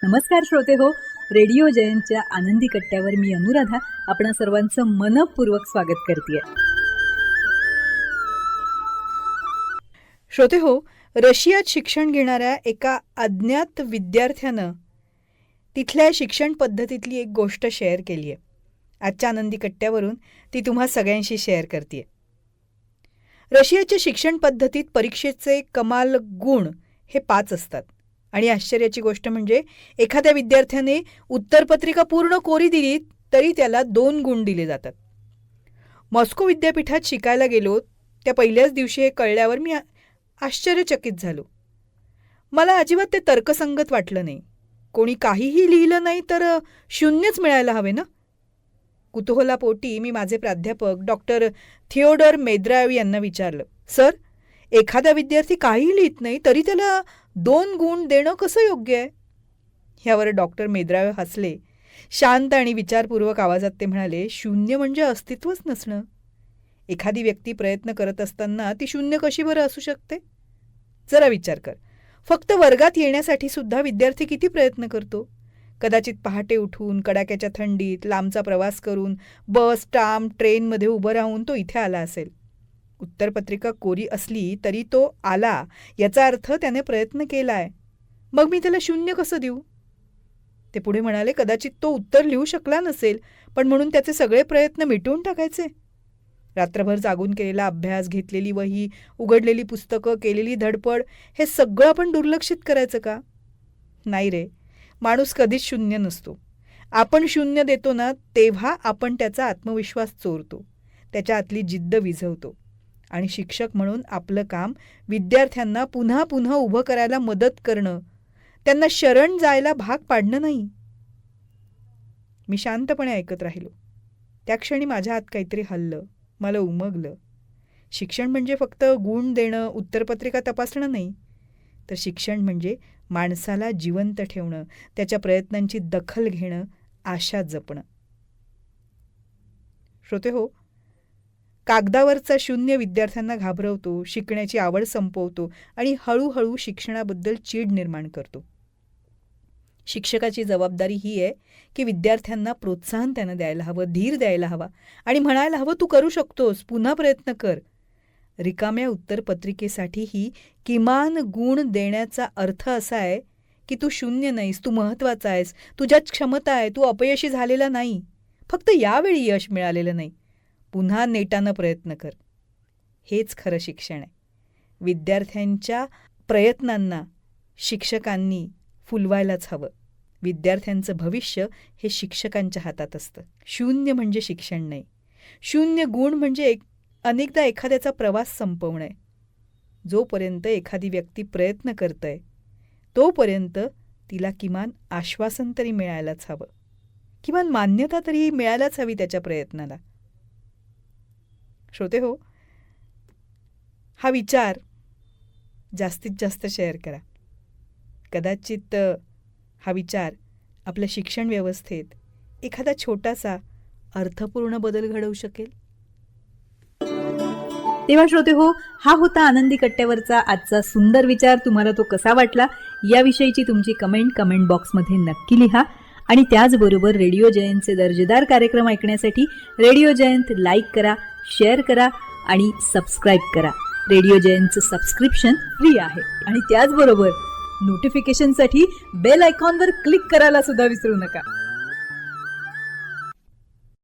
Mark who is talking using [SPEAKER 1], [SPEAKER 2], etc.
[SPEAKER 1] नमस्कार श्रोते हो, रेडिओ जयंतच्या आनंदी कट्ट्यावर मी अनुराधा आपणा सर्वांचं मनपूर्वक स्वागत करते.
[SPEAKER 2] श्रोते हो, रशियात शिक्षण घेणाऱ्या एका अज्ञात विद्यार्थ्यानं तिथल्या शिक्षण पद्धतीतली एक गोष्ट शेअर केली आहे. आजच्या आनंदी कट्ट्यावरून ती तुम्हा सगळ्यांशी शेअर करते. रशियाच्या शिक्षण पद्धतीत परीक्षेचे कमाल गुण हे 5 असतात. आणि आश्चर्याची गोष्ट म्हणजे एखाद्या विद्यार्थ्याने उत्तरपत्रिका पूर्ण कोरी दिली तरी त्याला 2 गुण दिले जातात. मॉस्को विद्यापीठात शिकायला गेलो त्या पहिल्याच दिवशी हे कळल्यावर मी आश्चर्यचकित झालो. मला अजिबात ते तर्कसंगत वाटलं नाही. कोणी काहीही लिहिलं नाही तर 0च मिळायला हवे ना. कुतूहलापोटी मी माझे प्राध्यापक डॉक्टर थिओडर मेद्रायव यांना विचारलं, सर, एखादा विद्यार्थी काहीही लिहित नाही तरी त्याला 2 गुण देणं कसं योग्य आहे? यावर डॉक्टर मेद्रायव हसले. शांत आणि विचारपूर्वक आवाजात ते म्हणाले, 0 म्हणजे अस्तित्वच नसणं. एखादी व्यक्ती प्रयत्न करत असताना ती 0 कशी बरं असू शकते? जरा विचार कर. फक्त वर्गात येण्यासाठी सुद्धा विद्यार्थी किती प्रयत्न करतो. कदाचित पहाटे उठून कडाक्याच्या थंडीत लांबचा प्रवास करून बस, ट्राम, ट्रेनमध्ये उभं राहून तो इथे आला असेल. उत्तरपत्रिका कोरी असली तरी तो आला याचा अर्थ त्याने प्रयत्न केलाय. मग मी त्याला 0 कसं देऊ? ते पुढे म्हणाले, कदाचित तो उत्तर लिहू शकला नसेल, पण म्हणून त्याचे सगळे प्रयत्न मिटवून टाकायचे? रात्रभर जागून केलेला अभ्यास, घेतलेली वही, उघडलेली पुस्तकं, केलेली धडपड हे सगळं आपण दुर्लक्षित करायचं का? नाही रे, माणूस कधीच 0 नसतो. आपण 0 देतो ना तेव्हा आपण त्याचा आत्मविश्वास चोरतो, त्याच्या आतली जिद्द विझवतो. आणि शिक्षक म्हणून आपलं काम विद्यार्थ्यांना पुन्हा पुन्हा उभं करायला मदत करणं, त्यांना शरण जायला भाग पाडणं नाही. मी शांतपणे ऐकत राहिलो. त्या क्षणी माझ्या हात काहीतरी हललं. मला उमगलं. शिक्षण म्हणजे फक्त गुण देणं, उत्तरपत्रिका तपासणं नाही, तर शिक्षण म्हणजे माणसाला जिवंत ठेवणं, त्याच्या प्रयत्नांची दखल घेणं, आशा जपणं. श्रोते हो, कागदावरचा 0 विद्यार्थ्यांना घाबरवतो, शिकण्याची आवड संपवतो आणि हळूहळू शिक्षणाबद्दल चीड निर्माण करतो. शिक्षकाची जबाबदारी ही आहे की विद्यार्थ्यांना प्रोत्साहन त्यानं द्यायला हवं, धीर द्यायला हवा आणि म्हणायला हवं, तू करू शकतोस, पुन्हा प्रयत्न कर. रिकाम्या उत्तरपत्रिकेसाठीही किमान गुण देण्याचा अर्थ असा आहे की तू 0 नाहीस, तू महत्त्वाचा आहेस, तुझ्यात क्षमता आहे, तू अपयशी झालेला नाही, फक्त यावेळी यश मिळालेलं नाही, पुन्हा नेटानं प्रयत्न कर. हेच खरं शिक्षण आहे. विद्यार्थ्यांच्या प्रयत्नांना शिक्षकांनी फुलवायलाच हवं. विद्यार्थ्यांचं भविष्य हे शिक्षकांच्या हातात असतं. 0 म्हणजे शिक्षण नाही. 0 गुण म्हणजे अनेकदा एखाद्याचा प्रवास संपवणं आहे. जोपर्यंत एखादी व्यक्ती प्रयत्न करतंय तोपर्यंत तिला किमान आश्वासन तरी मिळायलाच हवं, किमान मान्यता तरी मिळायलाच हवी त्याच्या प्रयत्नाला. श्रोते हो, हा विचार जास्तीत जास्त शेअर करा. कदाचित हा विचार आपल्या शिक्षण व्यवस्थेत एखादा छोटासा अर्थपूर्ण बदल घडवू शकेल.
[SPEAKER 1] तेव्हा श्रोते हो, हा होता आनंदी कट्ट्यावरचा आजचा सुंदर विचार. तुम्हाला तो कसा वाटला याविषयीची तुमची कमेंट बॉक्समध्ये नक्की लिहा. आणि त्याचबरोबर रेडिओ जयंतचे दर्जेदार कार्यक्रम ऐकण्यासाठी रेडिओ जयंत लाईक करा, शेअर करा आणि सबस्क्राईब करा. रेडिओ जयंतचं सबस्क्रिप्शन फ्री आहे. आणि त्याचबरोबर नोटिफिकेशनसाठी बेल आयकॉनवर क्लिक करायला सुद्धा विसरू नका.